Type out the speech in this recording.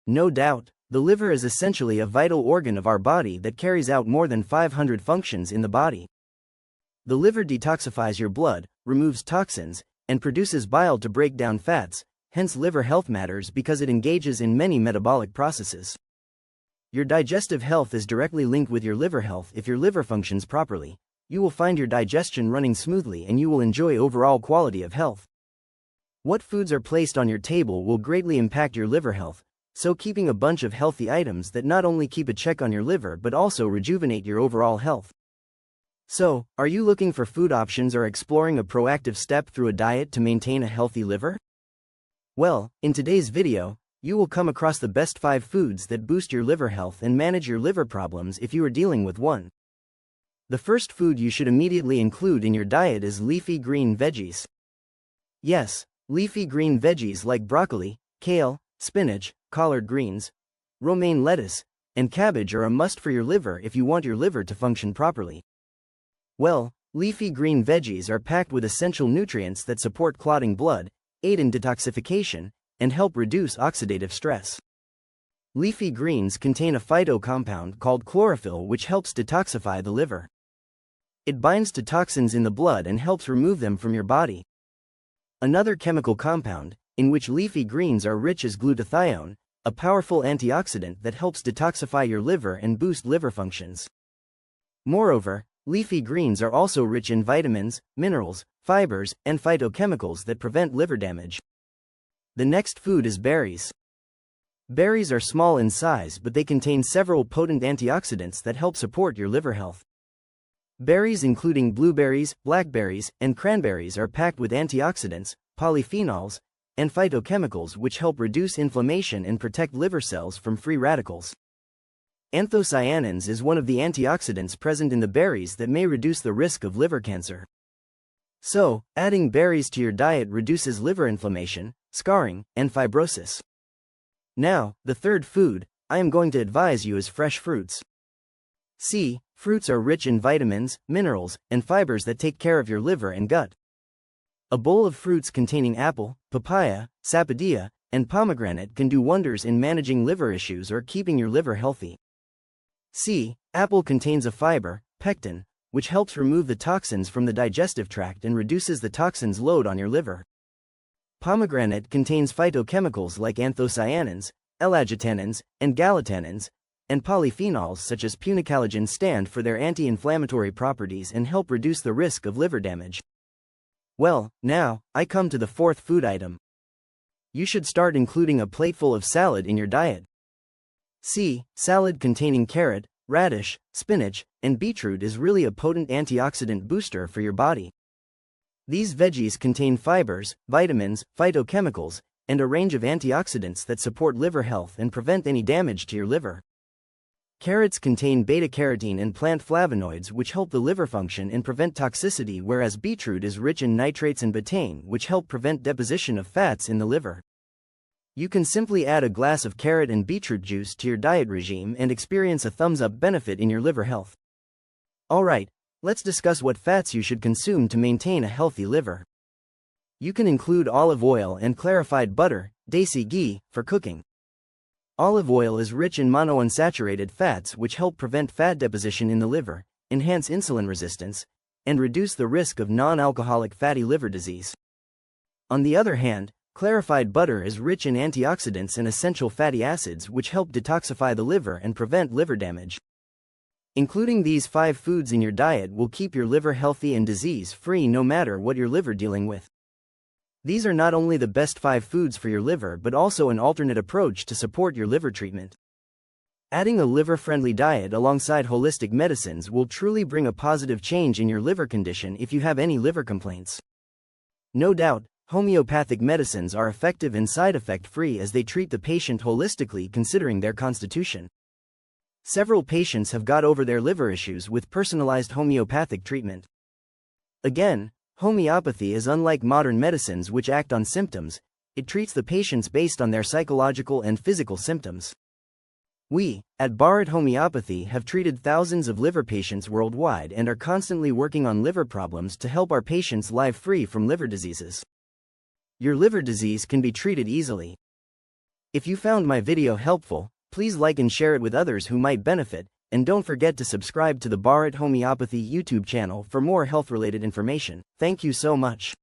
No doubt, the liver is essentially a vital organ of our body that carries out more than 500 functions in the body. The liver detoxifies your blood, removes toxins, and produces bile to break down fats, hence liver health matters because it engages in many metabolic processes. Your digestive health is directly linked with your liver health. If your liver functions properly, you will find your digestion running smoothly and you will enjoy overall quality of health. What foods are placed on your table will greatly impact your liver health, so keeping a bunch of healthy items that not only keep a check on your liver but also rejuvenate your overall health. So, are you looking for food options or exploring a proactive step through a diet to maintain a healthy liver? Well, in today's video, you will come across the best 5 foods that boost your liver health and manage your liver problems if you are dealing with one. The first food you should immediately include in your diet is leafy green veggies. Yes, leafy green veggies like broccoli, kale, spinach, collard greens, romaine lettuce, and cabbage are a must for your liver if you want your liver to function properly. Well, leafy green veggies are packed with essential nutrients that support clotting blood, aid in detoxification, and help reduce oxidative stress. Leafy greens contain a phyto compound called chlorophyll which helps detoxify the liver. It binds to toxins in the blood and helps remove them from your body. Another chemical compound, in which leafy greens are rich, is glutathione, a powerful antioxidant that helps detoxify your liver and boost liver functions. Moreover, leafy greens are also rich in vitamins, minerals, fibers, and phytochemicals that prevent liver damage. The next food is berries. Berries are small in size but they contain several potent antioxidants that help support your liver health. Berries including blueberries, blackberries, and cranberries are packed with antioxidants, polyphenols, and phytochemicals which help reduce inflammation and protect liver cells from free radicals. Anthocyanins is one of the antioxidants present in the berries that may reduce the risk of liver cancer. So, adding berries to your diet reduces liver inflammation, scarring, and fibrosis. Now, the third food I am going to advise you is fresh fruits. See, fruits are rich in vitamins, minerals, and fibers that take care of your liver and gut. A bowl of fruits containing apple, papaya, sapodilla, and pomegranate can do wonders in managing liver issues or keeping your liver healthy. See, apple contains a fiber, pectin, which helps remove the toxins from the digestive tract and reduces the toxins load on your liver. Pomegranate contains phytochemicals like anthocyanins, L-argitannins, and galactannins, and polyphenols such as punicalagin stand for their anti-inflammatory properties and help reduce the risk of liver damage. Well, now, I come to the fourth food item. You should start including a plateful of salad in your diet. See, salad containing carrot, radish, spinach, and beetroot is really a potent antioxidant booster for your body. These veggies contain fibers, vitamins, phytochemicals, and a range of antioxidants that support liver health and prevent any damage to your liver. Carrots contain beta-carotene and plant flavonoids which help the liver function and prevent toxicity, whereas beetroot is rich in nitrates and betaine which help prevent deposition of fats in the liver. You can simply add a glass of carrot and beetroot juice to your diet regime and experience a thumbs-up benefit in your liver health. Alright, let's discuss what fats you should consume to maintain a healthy liver. You can include olive oil and clarified butter, desi ghee, for cooking. Olive oil is rich in monounsaturated fats which help prevent fat deposition in the liver, enhance insulin resistance, and reduce the risk of non-alcoholic fatty liver disease. On the other hand, clarified butter is rich in antioxidants and essential fatty acids which help detoxify the liver and prevent liver damage. Including these 5 foods in your diet will keep your liver healthy and disease-free no matter what your liver dealing with. These are not only the best 5 foods for your liver but also an alternate approach to support your liver treatment. Adding a liver-friendly diet alongside holistic medicines will truly bring a positive change in your liver condition if you have any liver complaints. No doubt, homeopathic medicines are effective and side effect-free as they treat the patient holistically considering their constitution. Several patients have got over their liver issues with personalized homeopathic treatment. Again, homeopathy is unlike modern medicines which act on symptoms, it treats the patients based on their psychological and physical symptoms. We, at Bharat Homeopathy, have treated thousands of liver patients worldwide and are constantly working on liver problems to help our patients live free from liver diseases. Your liver disease can be treated easily. If you found my video helpful, please like and share it with others who might benefit, and don't forget to subscribe to the Bharat Homeopathy YouTube channel for more health-related information. Thank you so much.